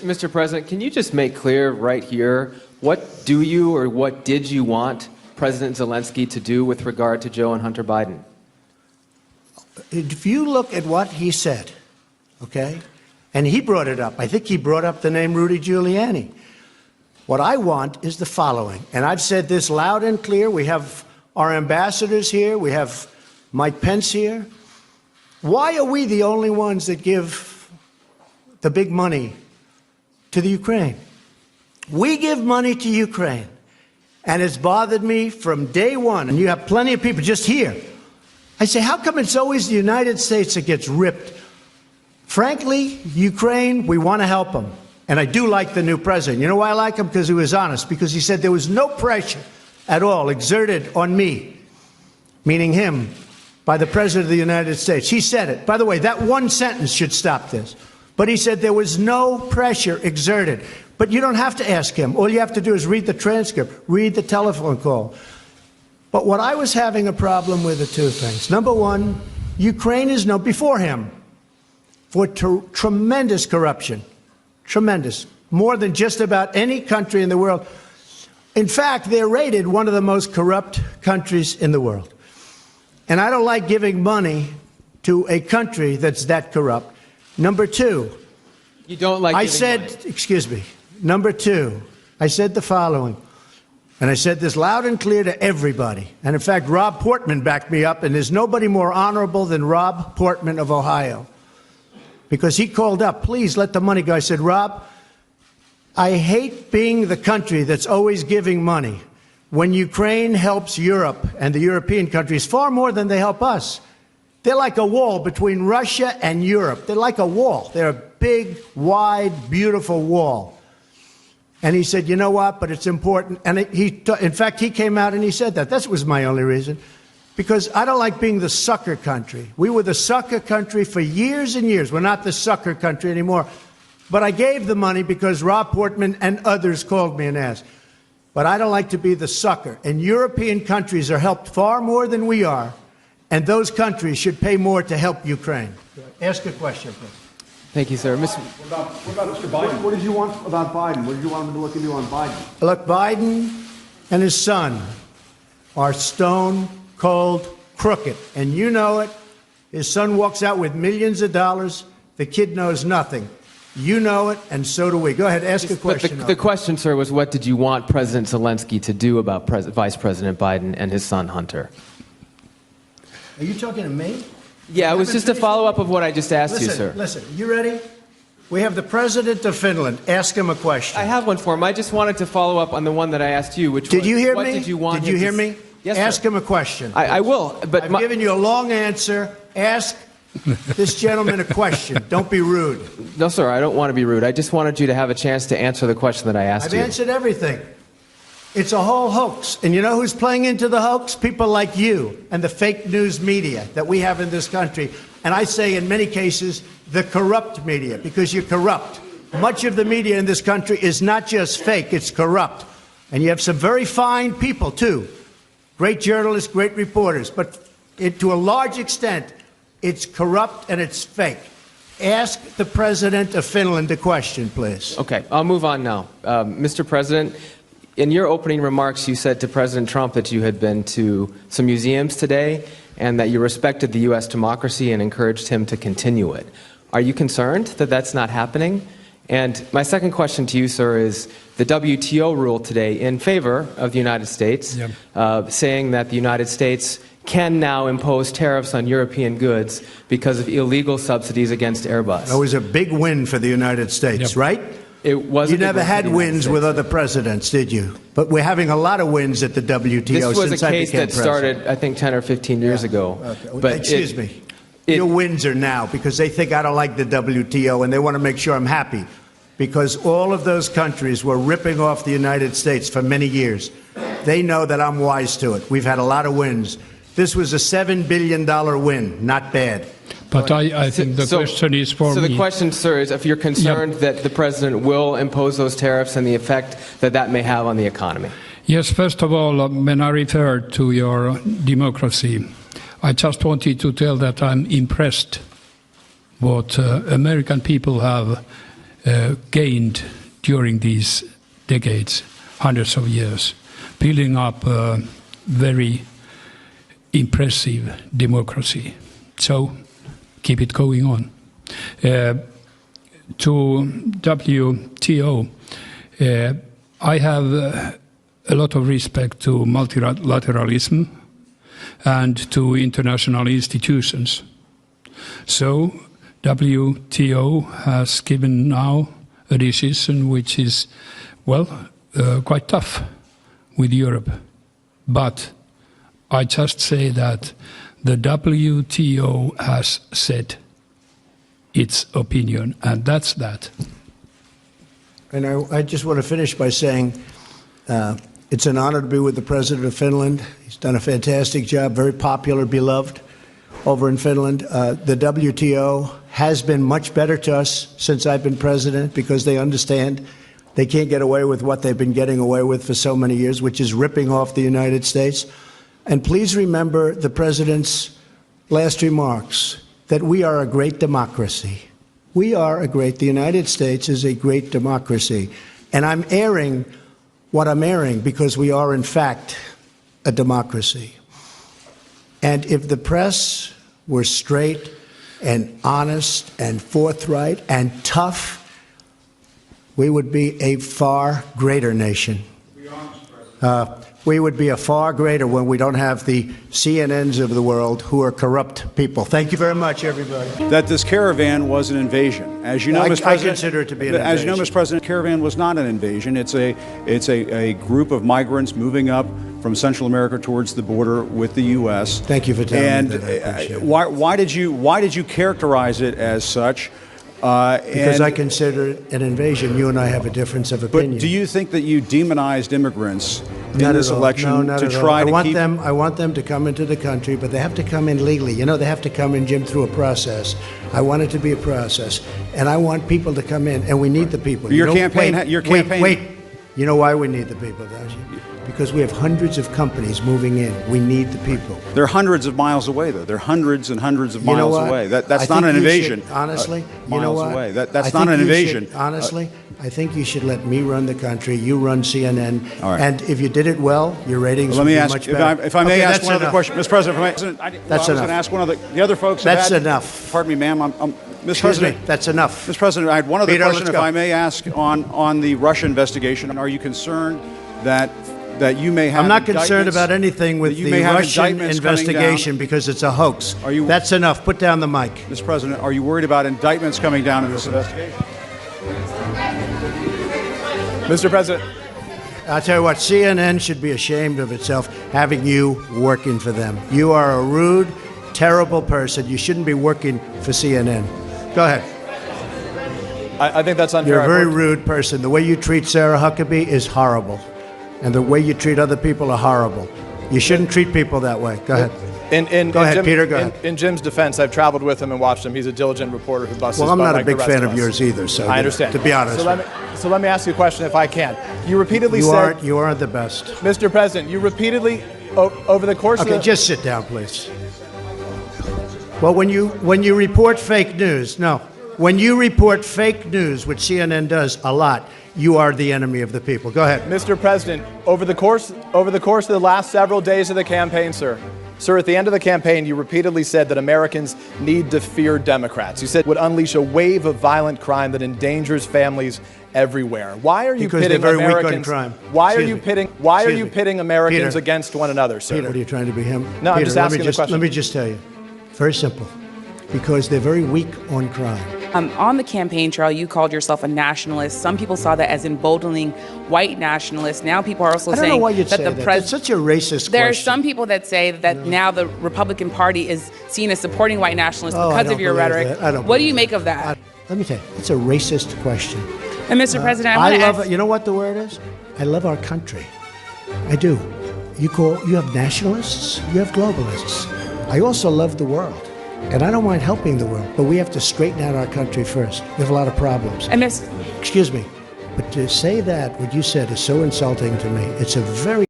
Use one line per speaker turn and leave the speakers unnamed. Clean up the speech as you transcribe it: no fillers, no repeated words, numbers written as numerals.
Mr. President, can you just make clear right here, what do you or what did you want President Zelensky to do with regard to Joe and Hunter Biden?
If you look at what he said, okay, and he brought it up. I think he brought up the name Rudy Giuliani. What I want is the following, and I've said this loud and clear. We have our ambassadors here. We have Mike Pence here. Why are we the only ones that give the big money to the Ukraine? We give money to Ukraine, and it's bothered me from day one, and you have plenty of people just here. I say, how come it's always the United States that gets ripped? Frankly, Ukraine, we want to help them. And I do like the new president. You know why I like him? Because he was honest. Because he said there was no pressure at all exerted on me, meaning him, by the President of the United States. He said it. By the way, that one sentence should stop this. But he said there was no pressure exerted. But you don't have to ask him. All you have to do is read the transcript, read the telephone call. But what I was having a problem with are two things. Number one, Ukraine is known before him for tremendous corruption. Tremendous. More than just about any country in the world. In fact, they're rated one of the most corrupt countries in the world. And I don't like giving money to a country that's that corrupt. Number two.
You don't like giving money.
Excuse me. Number two, I said the following. And I said this loud and clear to everybody. And in fact, Rob Portman backed me up. And there's nobody more honorable than Rob Portman of Ohio. Because he called up, please let the money go. I said, Rob, I hate being the country that's always giving money when Ukraine helps Europe and the European countries far more than they help us. They're like a wall between Russia and Europe. They're like a wall. They're a big, wide, beautiful wall. And he said, you know what, but it's important. And in fact, he came out and he said that. That was my only reason. Because I don't like being the sucker country. We were the sucker country for years and years. We're not the sucker country anymore. But I gave the money because Rob Portman and others called me and asked. But I don't like to be the sucker. And European countries are helped far more than we are. And those countries should pay more to help Ukraine. Ask a question, please.
Thank you, sir.
What about Mr. Biden? What did you want about Biden? What did you want him to look into on Biden?
Look, Biden and his son are stone cold crooked, and you know it. His son walks out with millions of dollars. The kid knows nothing. You know it, and so do we. Go ahead, ask a question.
But the question, sir, was what did you want President Zelensky to do about Vice President Biden and his son Hunter?
Are you talking to me?
Yeah, it was just a follow-up of what I just asked you, sir.
Listen, you ready? We have the President of Finland. Ask him a question.
I have one for him. I just wanted to follow up on the one that I asked you, which was,
did you hear
what
me?
did you want
Did you hear me?
Yes,
ask
sir.
him a question.
I will. But
I've given you a long answer. Ask this gentleman a question. Don't be rude.
No, sir, I don't want to be rude. I just wanted you to have a chance to answer the question that I asked you.
I've answered everything. It's a whole hoax. And you know who's playing into the hoax? People like you and the fake news media that we have in this country. And I say in many cases, the corrupt media, because you're corrupt. Much of the media in this country is not just fake, it's corrupt. And you have some very fine people, too. Great journalists, great reporters. But to a large extent, it's corrupt and it's fake. Ask the President of Finland a question, please.
Okay, I'll move on now. Mr. President, in your opening remarks, you said to President Trump that you had been to some museums today and that you respected the U.S. democracy and encouraged him to continue it. Are you concerned that that's not happening? And my second question to you, sir, is the WTO ruled today in favor of the United States, saying that the United States can now impose tariffs on European goods because of illegal subsidies against Airbus.
That was a big win for the United States, right?
It was.
You never had wins with other presidents, did you? But we're having a lot of wins at the WTO
this was
since
a
I
case
became
that started, I think, 10 or 15 years ago.
Okay.
But
excuse me. Your wins are now because they think I don't like the WTO and they want to make sure I'm happy. Because all of those countries were ripping off the United States for many years. They know that I'm wise to it. We've had a lot of wins. This was a $7 billion win. Not bad.
But I think the question is for me.
So the question, sir, is if you're concerned that the president will impose those tariffs and the effect that that may have on the economy.
Yes, first of all, when I refer to your democracy, I just wanted to tell that I'm impressed what American people have gained during these decades, hundreds of years, building up a very impressive democracy. So keep it going on. To WTO, I have a lot of respect to multilateralism and to international institutions. So WTO has given now a decision which is, well, quite tough with Europe. But I just say that the WTO has said its opinion, and that's that.
And I just want to finish by saying it's an honor to be with the President of Finland. He's done a fantastic job, very popular, beloved over in Finland. The WTO has been much better to us since I've been president because they understand they can't get away with what they've been getting away with for so many years, which is ripping off the United States. And please remember the President's last remarks, that we are a great democracy. The United States is a great democracy. And I'm airing what I'm airing because we are, in fact, a democracy. And if the press were straight and honest and forthright and tough, we would be a far greater nation. We would be a far greater when we don't have the CNNs of the world who are corrupt people. Thank you very much, everybody.
That this caravan was an invasion. As you know, Mr. President,
I consider it to be an invasion.
As you know, Mr. President, caravan was not an invasion. It's a group of migrants moving up from Central America towards the border with the U.S.
Thank you for telling me that. I appreciate it.
Why did you characterize it as such?
Because I consider it an invasion. You and I have a difference of opinion.
But do you think that you demonized immigrants in
Not
this
at all.
election
No, not
to
at all.
try
I
to
want
keep
them. I want them to come into the country, but they have to come in legally. You know, they have to come in, Jim, through a process. I want it to be a process, and I want people to come in, and we need the people.
Your
You know,
campaign.
Wait. You know why we need the people, don't you? Because we have hundreds of companies moving in. We need the people.
They're hundreds of miles away, though. They're hundreds and hundreds of miles away. That's not an invasion.
Honestly, you
miles
know what?
away. That's not an invasion.
Honestly, I think you should let me run the country. You run CNN.
All right.
And if you did it well, your ratings
Let
would
me
be
ask,
much better.
if I may
Okay,
ask
that's
one other
enough.
question, Mr. President. I was
That's
going to
enough.
ask one of the other folks.
That's
have had,
enough.
Pardon me, ma'am. Mr.
Excuse
President,
me, that's enough.
Mr. President, I had one other
Peter,
question,
let's
if
go.
I may ask, on the Russia investigation. Are you concerned that you may have?
I'm not concerned about anything with
you
the
may have
Russian
indictments coming
investigation because it's a hoax.
Are you-
That's enough. Put down the mic.
Mr. President, are you worried about indictments coming down in this investigation?
Mr. President.
I'll tell you what, CNN should be ashamed of itself having you working for them. You are a rude, terrible person. You shouldn't be working for CNN. Go ahead.
I think that's unfair.
You're a very rude person. The way you treat Sarah Huckabee is horrible. And the way you treat other people are horrible. You shouldn't treat people that way. Go ahead. Go ahead, Peter, go ahead.
In Jim's defense, I've traveled with him and watched him. He's a diligent reporter who busts his
Well, I'm
butt
not a
like
big
the rest
fan
of
of
us.
yours either, so
I understand.
to be honest.
So let me ask you a question if I can. You repeatedly said...
You aren't the best.
Mr. President, you repeatedly, over the course of
Okay,
the...
just sit down, please. Well, when you report fake news, when you report fake news, which CNN does a lot, you are the enemy of the people. Go ahead.
Mr. President, over the course of the last several days of the campaign, sir, at the end of the campaign, you repeatedly said that Americans need to fear Democrats. You said it would unleash a wave of violent crime that endangers families everywhere. Why are you
Because
pitting
they're very weak
Americans?
on crime.
Why
Excuse
are
me.
you pitting Americans
Peter.
against one another, sir?
Peter, what are you trying to be him?
No, I'm
Peter,
just asking the question.
Let me just tell you. Very simple. Because they're very weak on crime.
On the campaign trail, you called yourself a nationalist. Some people saw that as emboldening white nationalists. Now people are also
I don't
saying
know why you'd
that
say
the
that.
president.
That's such a racist
There are
question.
some people that say that now the Republican Party is seen as supporting white nationalists
Oh, I
because
don't
of your
believe
rhetoric.
that. I don't
What do
believe
you make of
that.
that?
Let me tell you, it's a racist question.
And Mr. President,
I
I
love
want
it. You know what the word is? I love our country. I do. You have nationalists, you have globalists. I also love the world. And I don't mind helping the world, but we have to straighten out our country first. We have a lot of problems.
And Miss.
Excuse me, but to say that, what you said is so insulting to me. It's a very